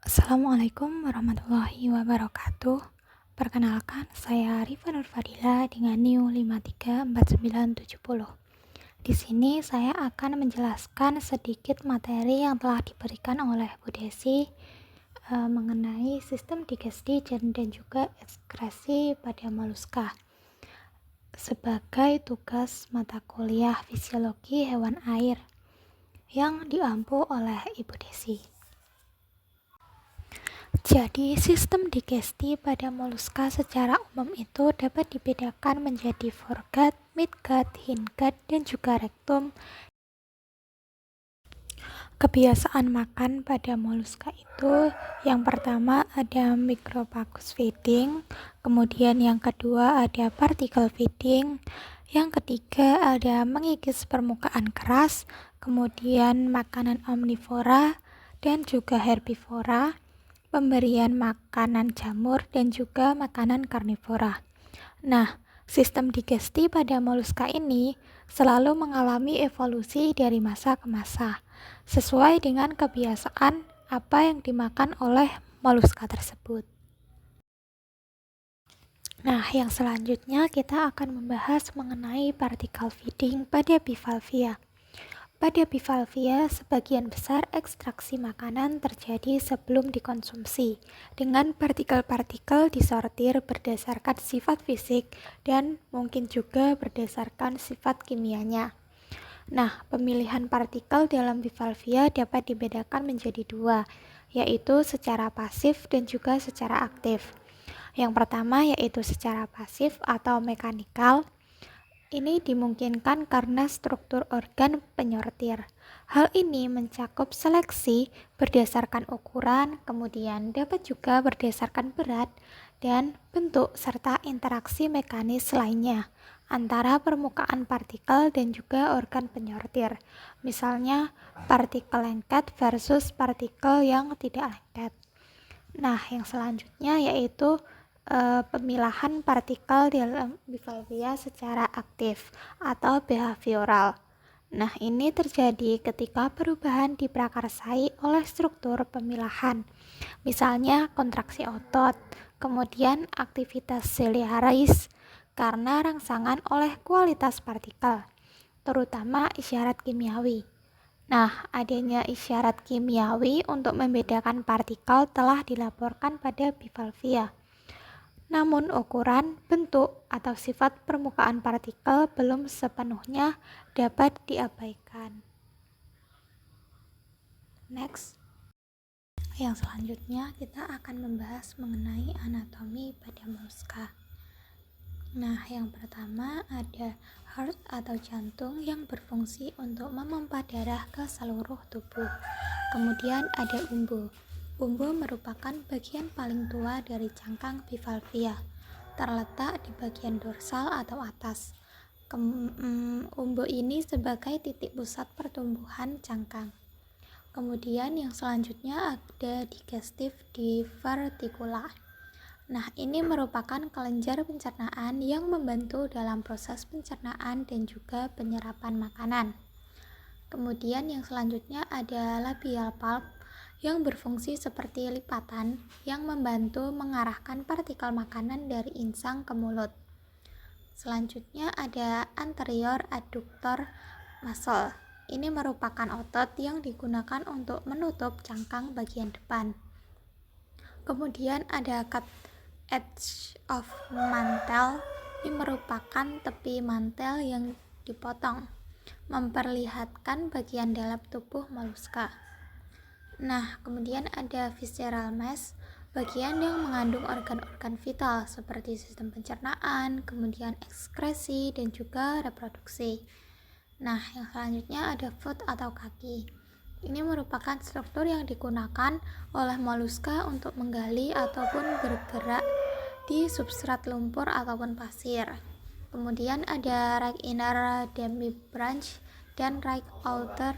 Assalamualaikum warahmatullahi wabarakatuh. Perkenalkan, saya Arifah Nur Fadila dengan NIU 5349770. Di sini saya akan menjelaskan sedikit materi yang telah diberikan oleh Bu Desi mengenai sistem digesti dan juga ekskresi pada moluska sebagai tugas mata kuliah fisiologi hewan air yang diampu oleh Ibu Desi. Jadi, sistem digesti pada moluska secara umum itu dapat dibedakan menjadi foregut, midgut, hindgut, dan juga rektum. Kebiasaan makan pada moluska itu yang pertama ada microphagus feeding, kemudian yang kedua ada particle feeding, yang ketiga ada mengikis permukaan keras, kemudian makanan omnivora dan juga herbivora, pemberian makanan jamur dan juga makanan karnivora. Nah, sistem digesti pada moluska ini selalu mengalami evolusi dari masa ke masa, sesuai dengan kebiasaan apa yang dimakan oleh moluska tersebut. Nah, yang selanjutnya kita akan membahas mengenai particle feeding pada bivalvia. Pada bivalvia, sebagian besar ekstraksi makanan terjadi sebelum dikonsumsi, dengan partikel-partikel disortir berdasarkan sifat fisik dan mungkin juga berdasarkan sifat kimianya. Nah, pemilihan partikel dalam bivalvia dapat dibedakan menjadi dua, yaitu secara pasif dan juga secara aktif. Yang pertama yaitu secara pasif atau mekanikal. Ini dimungkinkan karena struktur organ penyortir. Hal ini mencakup seleksi berdasarkan ukuran, kemudian dapat juga berdasarkan berat dan bentuk serta interaksi mekanis lainnya antara permukaan partikel dan juga organ penyortir. Misalnya partikel lengket versus partikel yang tidak lengket. Nah, yang selanjutnya yaitu pemilahan partikel dalam bivalvia secara aktif atau behavioral. Nah, ini terjadi ketika perubahan diprakarsai oleh struktur pemilahan, misalnya kontraksi otot, kemudian aktivitas ciliaris karena rangsangan oleh kualitas partikel, terutama isyarat kimiawi. Nah, adanya isyarat kimiawi untuk membedakan partikel telah dilaporkan pada bivalvia. Namun ukuran, bentuk, atau sifat permukaan partikel belum sepenuhnya dapat diabaikan. Next. Yang selanjutnya kita akan membahas mengenai anatomi pada moluska. Nah, yang pertama ada heart atau jantung yang berfungsi untuk memompa darah ke seluruh tubuh. Kemudian ada umbo. Umbo merupakan bagian paling tua dari cangkang bivalvia, terletak di bagian dorsal atau atas. Umbo ini sebagai titik pusat pertumbuhan cangkang. Kemudian yang selanjutnya ada digestive diverticula. Nah, ini merupakan kelenjar pencernaan yang membantu dalam proses pencernaan dan juga penyerapan makanan. Kemudian yang selanjutnya ada labial pulp yang berfungsi seperti lipatan yang membantu mengarahkan partikel makanan dari insang ke mulut. Selanjutnya ada anterior adductor muscle. Ini merupakan otot yang digunakan untuk menutup cangkang bagian depan. Kemudian ada cut edge of mantle. Ini merupakan tepi mantel yang dipotong, memperlihatkan bagian dalam tubuh moluska. Nah, kemudian ada visceral mass, bagian yang mengandung organ-organ vital seperti sistem pencernaan, kemudian ekskresi, dan juga reproduksi. Nah, yang selanjutnya ada foot atau kaki. Ini merupakan struktur yang digunakan oleh moluska untuk menggali ataupun bergerak di substrat lumpur ataupun pasir. Kemudian ada right inner demibranch dan right outer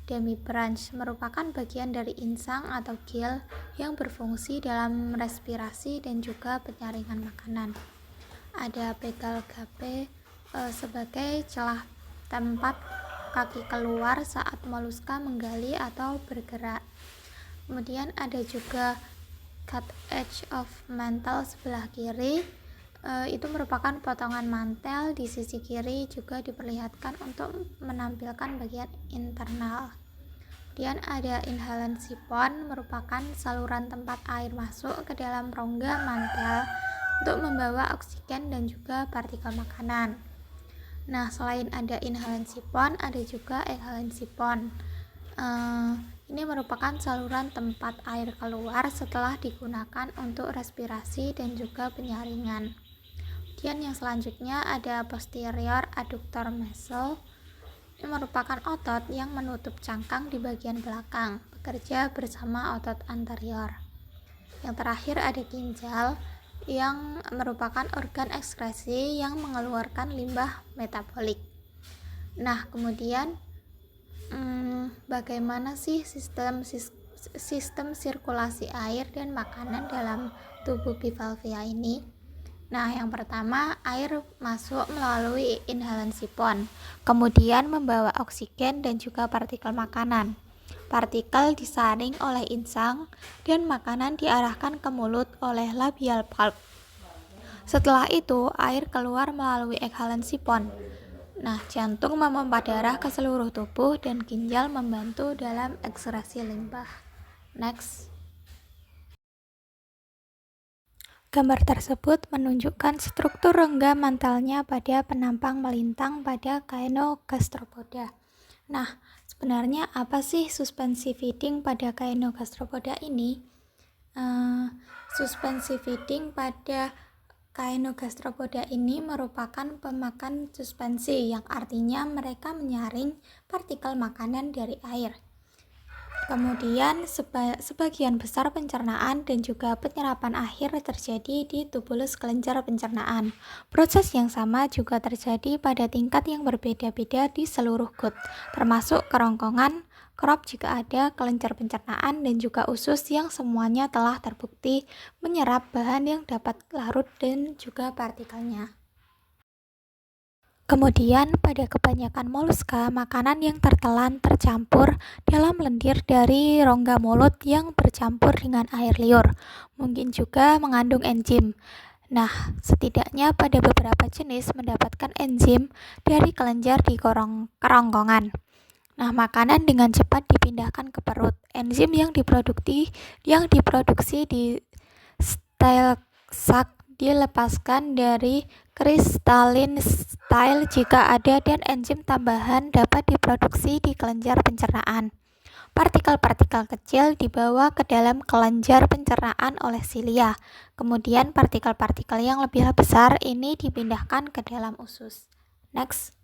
demibranch, merupakan bagian dari insang atau gill yang berfungsi dalam respirasi dan juga penyaringan makanan. Ada pedal gape sebagai celah tempat kaki keluar saat moluska menggali atau bergerak. Kemudian ada juga cut edge of mantle sebelah kiri, itu merupakan potongan mantel di sisi kiri, juga diperlihatkan untuk menampilkan bagian internal. Kemudian ada inhalan sipon, merupakan saluran tempat air masuk ke dalam rongga mantel untuk membawa oksigen dan juga partikel makanan. Nah, selain ada inhalan sipon, ada juga exhalan sipon. Ini merupakan saluran tempat air keluar setelah digunakan untuk respirasi dan juga penyaringan. Kemudian yang selanjutnya ada posterior adductor muscle. Ini merupakan otot yang menutup cangkang di bagian belakang, bekerja bersama otot anterior. Yang terakhir ada ginjal, yang merupakan organ ekskresi yang mengeluarkan limbah metabolik. Nah, kemudian bagaimana sih sistem sirkulasi air dan makanan dalam tubuh bivalvia ini? Nah, yang pertama, air masuk melalui inhalan sipon, kemudian membawa oksigen dan juga partikel makanan. Partikel disaring oleh insang dan makanan diarahkan ke mulut oleh labial pulp. Setelah itu, air keluar melalui exhalan sipon. Nah, jantung memompa darah ke seluruh tubuh dan ginjal membantu dalam ekskresi limbah. Next. Gambar tersebut menunjukkan struktur rongga mantelnya pada penampang melintang pada Caenogastropoda. Nah, sebenarnya apa sih suspensi feeding pada Caenogastropoda ini? Suspensi feeding pada Caenogastropoda ini merupakan pemakan suspensi, yang artinya mereka menyaring partikel makanan dari air. Kemudian sebagian besar pencernaan dan juga penyerapan akhir terjadi di tubulus kelenjar pencernaan. Proses yang sama juga terjadi pada tingkat yang berbeda-beda di seluruh gut, termasuk kerongkongan, crop jika ada, kelenjar pencernaan, dan juga usus yang semuanya telah terbukti menyerap bahan yang dapat larut dan juga partikelnya. Kemudian pada kebanyakan moluska, makanan yang tertelan tercampur dalam lendir dari rongga mulut yang bercampur dengan air liur. Mungkin juga mengandung enzim. Nah, setidaknya pada beberapa jenis mendapatkan enzim dari kelenjar di kerongkongan. Nah, makanan dengan cepat dipindahkan ke perut. Enzim yang diproduksi di style sac dilepaskan dari kristalin style jika ada, dan enzim tambahan dapat diproduksi di kelenjar pencernaan. Partikel-partikel kecil dibawa ke dalam kelenjar pencernaan oleh silia. Kemudian partikel-partikel yang lebih besar ini dipindahkan ke dalam usus. Next.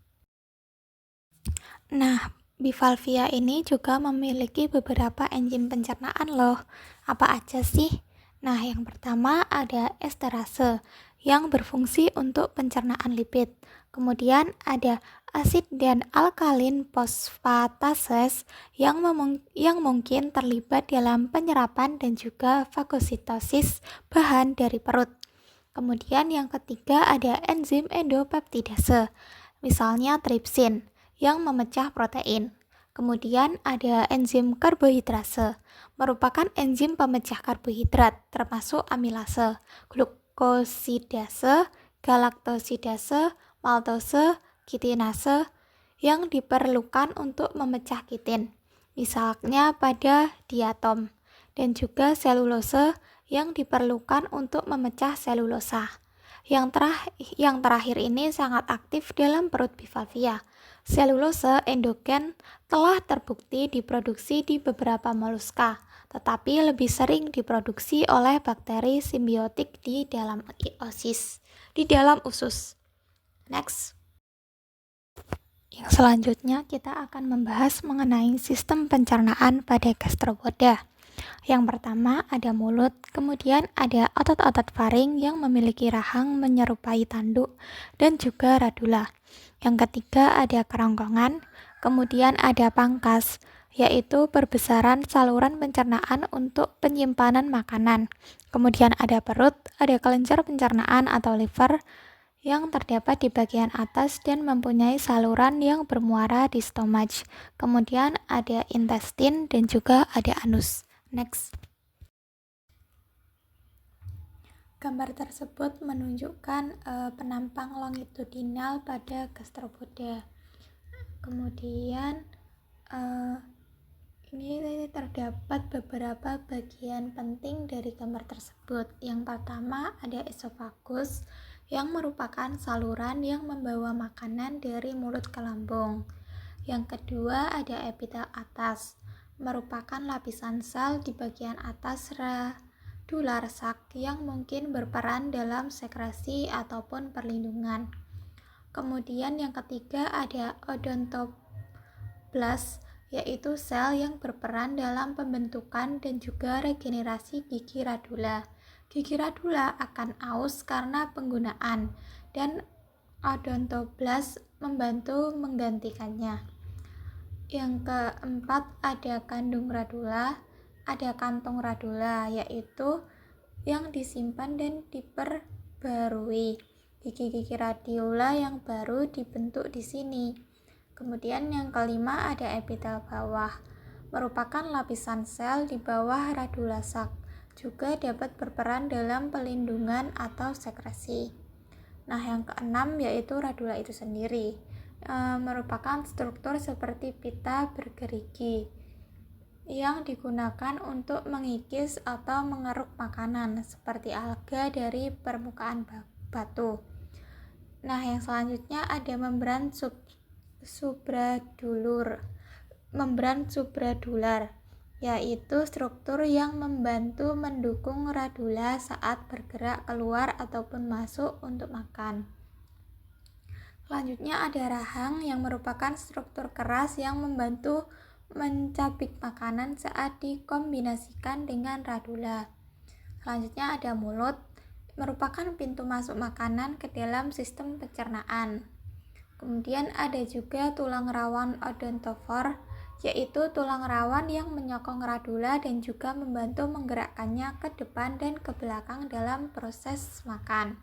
Nah, bivalvia ini juga memiliki beberapa enzim pencernaan loh. Apa aja sih? Nah, yang pertama ada esterase yang berfungsi untuk pencernaan lipid. Kemudian ada asid dan alkalin fosfatases yang mungkin terlibat dalam penyerapan dan juga fagositosis bahan dari perut. Kemudian yang ketiga ada enzim endopeptidase, misalnya tripsin, yang memecah protein. Kemudian ada enzim karbohidrase, merupakan enzim pemecah karbohidrat, termasuk amilase, glukosidase, galaktosidase, maltose, kitinase, yang diperlukan untuk memecah kitin, misalnya pada diatom, dan juga selulose yang diperlukan untuk memecah selulosa. Yang terakhir ini sangat aktif dalam perut bivalvia. Selulose endogen telah terbukti diproduksi di beberapa moluska, tetapi lebih sering diproduksi oleh bakteri simbiotik di dalam usus. Next. Yang selanjutnya kita akan membahas mengenai sistem pencernaan pada gastropoda. Yang pertama ada mulut, kemudian ada otot-otot faring yang memiliki rahang menyerupai tanduk dan juga radula. Yang ketiga ada kerongkongan, kemudian ada pangkas, yaitu perbesaran saluran pencernaan untuk penyimpanan makanan. Kemudian ada perut, ada kelenjar pencernaan atau liver yang terdapat di bagian atas dan mempunyai saluran yang bermuara di stomach. Kemudian ada intestin dan juga ada anus. Next. Gambar tersebut menunjukkan penampang longitudinal pada gastropoda. Kemudian ini terdapat beberapa bagian penting dari gambar tersebut. Yang pertama ada esofagus yang merupakan saluran yang membawa makanan dari mulut ke lambung. Yang kedua ada epitel atas, merupakan lapisan sel di bagian atas radular sak yang mungkin berperan dalam sekresi ataupun perlindungan. Kemudian yang ketiga ada odontoblas, yaitu sel yang berperan dalam pembentukan dan juga regenerasi gigi radula. Gigi radula akan aus karena penggunaan dan odontoblas membantu menggantikannya. Yang keempat ada kandung radula, ada kantong radula, yaitu yang disimpan dan diperbarui. Gigi-gigi radula yang baru dibentuk di sini. Kemudian yang kelima ada epitel bawah, merupakan lapisan sel di bawah radula sak, juga dapat berperan dalam pelindungan atau sekresi. Nah, yang keenam yaitu radula itu sendiri, merupakan struktur seperti pita bergerigi yang digunakan untuk mengikis atau mengeruk makanan seperti alga dari permukaan batu. Nah, yang selanjutnya ada membran subradular, yaitu struktur yang membantu mendukung radula saat bergerak keluar ataupun masuk untuk makan. Selanjutnya ada rahang yang merupakan struktur keras yang membantu mencabik makanan saat dikombinasikan dengan radula. Selanjutnya ada mulut, merupakan pintu masuk makanan ke dalam sistem pencernaan. Kemudian ada juga tulang rawan odontofor, yaitu tulang rawan yang menyokong radula dan juga membantu menggerakkannya ke depan dan ke belakang dalam proses makan.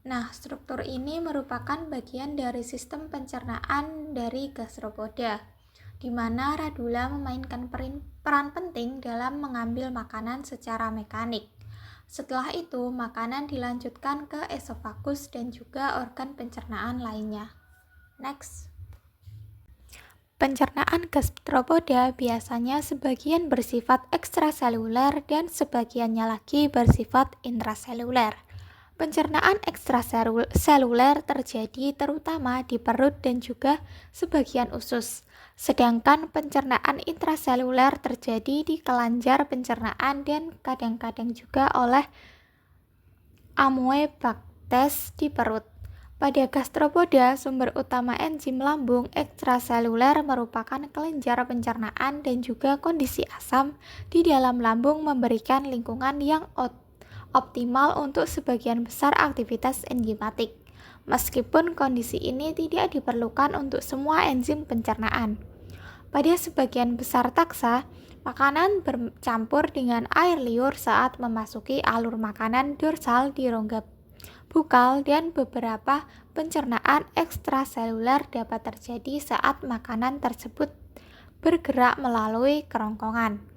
Nah, struktur ini merupakan bagian dari sistem pencernaan dari gastropoda, di mana radula memainkan peran penting dalam mengambil makanan secara mekanik. Setelah itu, makanan dilanjutkan ke esofagus dan juga organ pencernaan lainnya. Next. Pencernaan gastropoda biasanya sebagian bersifat ekstraseluler dan sebagiannya lagi bersifat intraseluler. Pencernaan ekstraseluler terjadi terutama di perut dan juga sebagian usus, sedangkan pencernaan intraseluler terjadi di kelenjar pencernaan dan kadang-kadang juga oleh amoebactes di perut. Pada gastropoda, sumber utama enzim lambung ekstraseluler merupakan kelenjar pencernaan dan juga kondisi asam di dalam lambung memberikan lingkungan yang optimal untuk sebagian besar aktivitas enzimatik, meskipun kondisi ini tidak diperlukan untuk semua enzim pencernaan. Pada sebagian besar taksa, makanan bercampur dengan air liur saat memasuki alur makanan dorsal di rongga bukal dan beberapa pencernaan ekstraseluler dapat terjadi saat makanan tersebut bergerak melalui kerongkongan.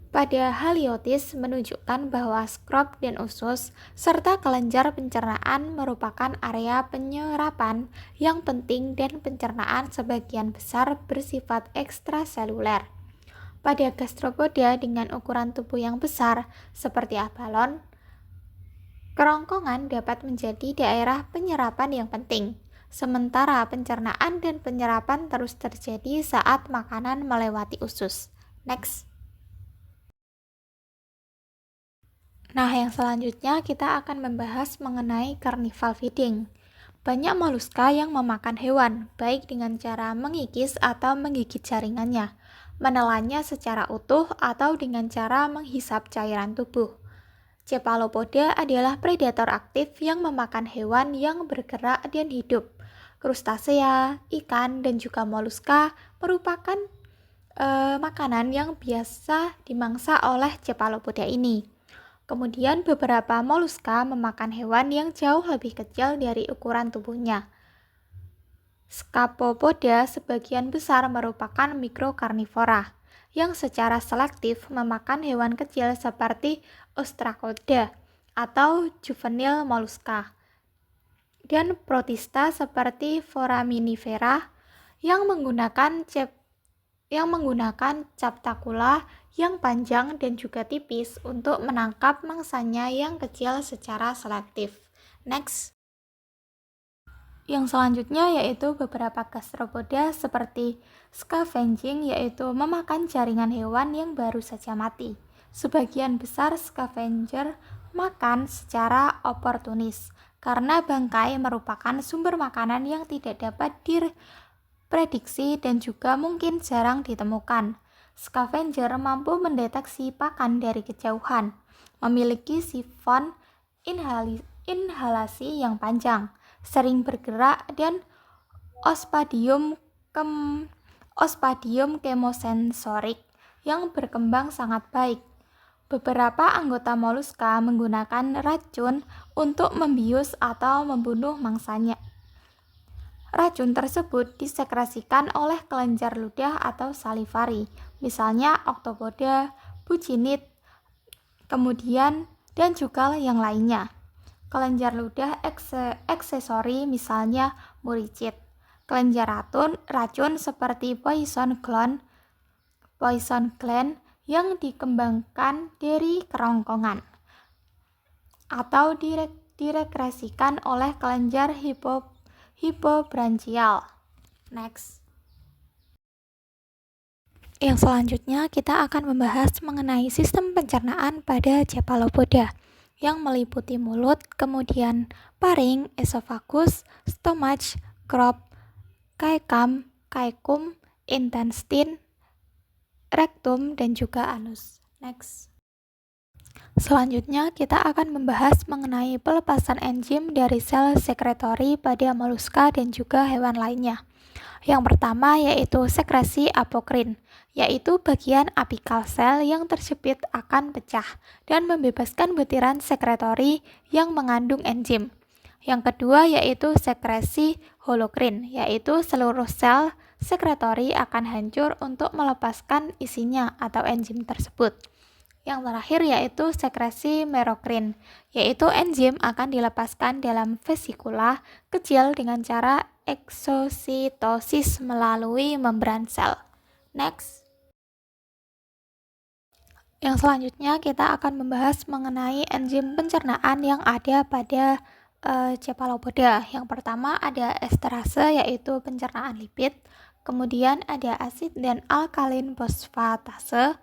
Pada haliotis menunjukkan bahwa skrob dan usus serta kelenjar pencernaan merupakan area penyerapan yang penting dan pencernaan sebagian besar bersifat ekstraseluler. Pada gastropoda dengan ukuran tubuh yang besar seperti abalon, kerongkongan dapat menjadi daerah penyerapan yang penting, sementara pencernaan dan penyerapan terus terjadi saat makanan melewati usus. Next. Nah, yang selanjutnya kita akan membahas mengenai carnival feeding. Banyak moluska yang memakan hewan, baik dengan cara mengikis atau menggigit jaringannya, menelannya secara utuh atau dengan cara menghisap cairan tubuh. Cephalopoda adalah predator aktif yang memakan hewan yang bergerak dan hidup. Krustasea, ikan, dan juga moluska merupakan makanan yang biasa dimangsa oleh cephalopoda ini. Kemudian beberapa moluska memakan hewan yang jauh lebih kecil dari ukuran tubuhnya. Scapopoda sebagian besar merupakan mikrokarnivora, yang secara selektif memakan hewan kecil seperti Ostracoda atau juvenil molluska, dan protista seperti Foraminifera yang menggunakan captacula yang panjang dan juga tipis untuk menangkap mangsanya yang kecil secara selektif. Next. Yang selanjutnya yaitu beberapa gastropoda seperti scavenging, yaitu memakan jaringan hewan yang baru saja mati. Sebagian besar scavenger makan secara oportunis karena bangkai merupakan sumber makanan yang tidak dapat diprediksi dan juga mungkin jarang ditemukan. Scavenger mampu mendeteksi pakan dari kejauhan, memiliki sifon inhalasi yang panjang, sering bergerak, dan ospadium chemosensorik yang berkembang sangat baik. Beberapa anggota moluska menggunakan racun untuk membius atau membunuh mangsanya. Racun tersebut disekresikan oleh kelenjar ludah atau salivari, misalnya Octopoda, buccinid, kemudian dan juga yang lainnya. Kelenjar ludah aksesori misalnya muricid. Kelenjar racun seperti poison gland yang dikembangkan dari kerongkongan atau direkresikan oleh kelenjar hipobranchial. Next. Yang selanjutnya kita akan membahas mengenai sistem pencernaan pada cephalopoda yang meliputi mulut, kemudian paring, esofagus, stomach, crop, caecum, intestine, rektum, dan juga anus. Next. Selanjutnya kita akan membahas mengenai pelepasan enzim dari sel sekretori pada moluska dan juga hewan lainnya. Yang pertama yaitu sekresi apokrin, yaitu bagian apikal sel yang terjepit akan pecah dan membebaskan butiran sekretori yang mengandung enzim. Yang kedua yaitu sekresi holokrin, yaitu seluruh sel sekretori akan hancur untuk melepaskan isinya atau enzim tersebut. Yang terakhir yaitu sekresi merokrin, yaitu enzim akan dilepaskan dalam vesikula kecil dengan cara eksositosis melalui membran sel. Next. Yang selanjutnya kita akan membahas mengenai enzim pencernaan yang ada pada cephalopoda. Yang pertama ada esterase, yaitu pencernaan lipid. Kemudian ada asid dan alkalin fosfatases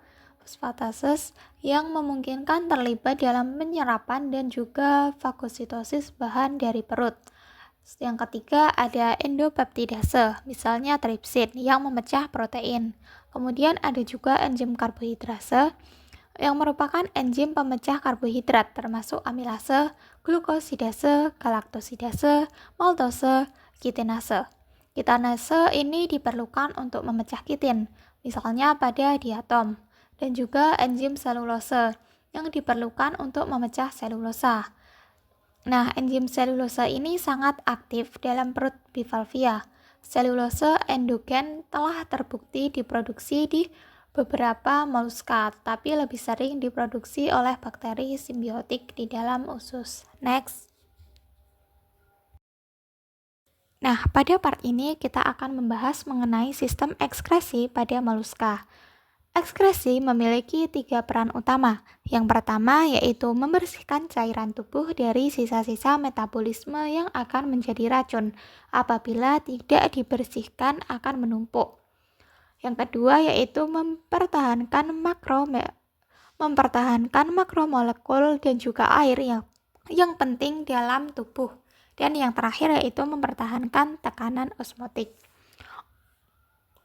yang memungkinkan terlibat dalam penyerapan dan juga fagositosis bahan dari perut. Yang ketiga ada endopeptidase, misalnya tripsin yang memecah protein. Kemudian ada juga enzim karbohidrase yang merupakan enzim pemecah karbohidrat termasuk amilase, glukosidase, galaktosidase, maltose, kitinase. Kitinase ini diperlukan untuk memecah kitin, misalnya pada diatom, dan juga enzim selulose yang diperlukan untuk memecah selulosa. Nah, enzim selulosa ini sangat aktif dalam perut bivalvia. Selulose endogen telah terbukti diproduksi di beberapa moluska, tapi lebih sering diproduksi oleh bakteri simbiotik di dalam usus. Next. Nah, pada part ini kita akan membahas mengenai sistem ekskresi pada moluska. Ekskresi memiliki 3 peran utama. Yang pertama yaitu membersihkan cairan tubuh dari sisa-sisa metabolisme yang akan menjadi racun. Apabila tidak dibersihkan akan menumpuk. Yang kedua yaitu mempertahankan makromolekul dan juga air yang penting dalam tubuh. Dan yang terakhir yaitu mempertahankan tekanan osmotik.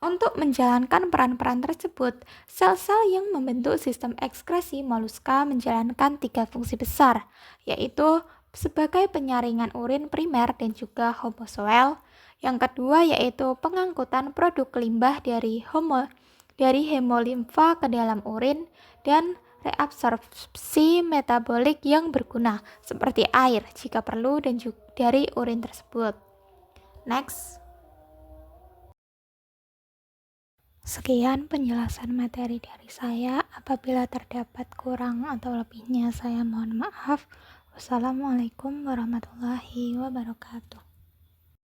Untuk menjalankan peran-peran tersebut, sel-sel yang membentuk sistem ekskresi moluska menjalankan 3 fungsi besar, yaitu sebagai penyaringan urin primer dan juga homozoel. Yang kedua yaitu pengangkutan produk limbah dari hemolimfa ke dalam urin dan reabsorpsi metabolik yang berguna seperti air jika perlu dan juga dari urin tersebut. Next. Sekian penjelasan materi dari saya. Apabila terdapat kurang atau lebihnya, saya mohon maaf. Wassalamualaikum warahmatullahi wabarakatuh.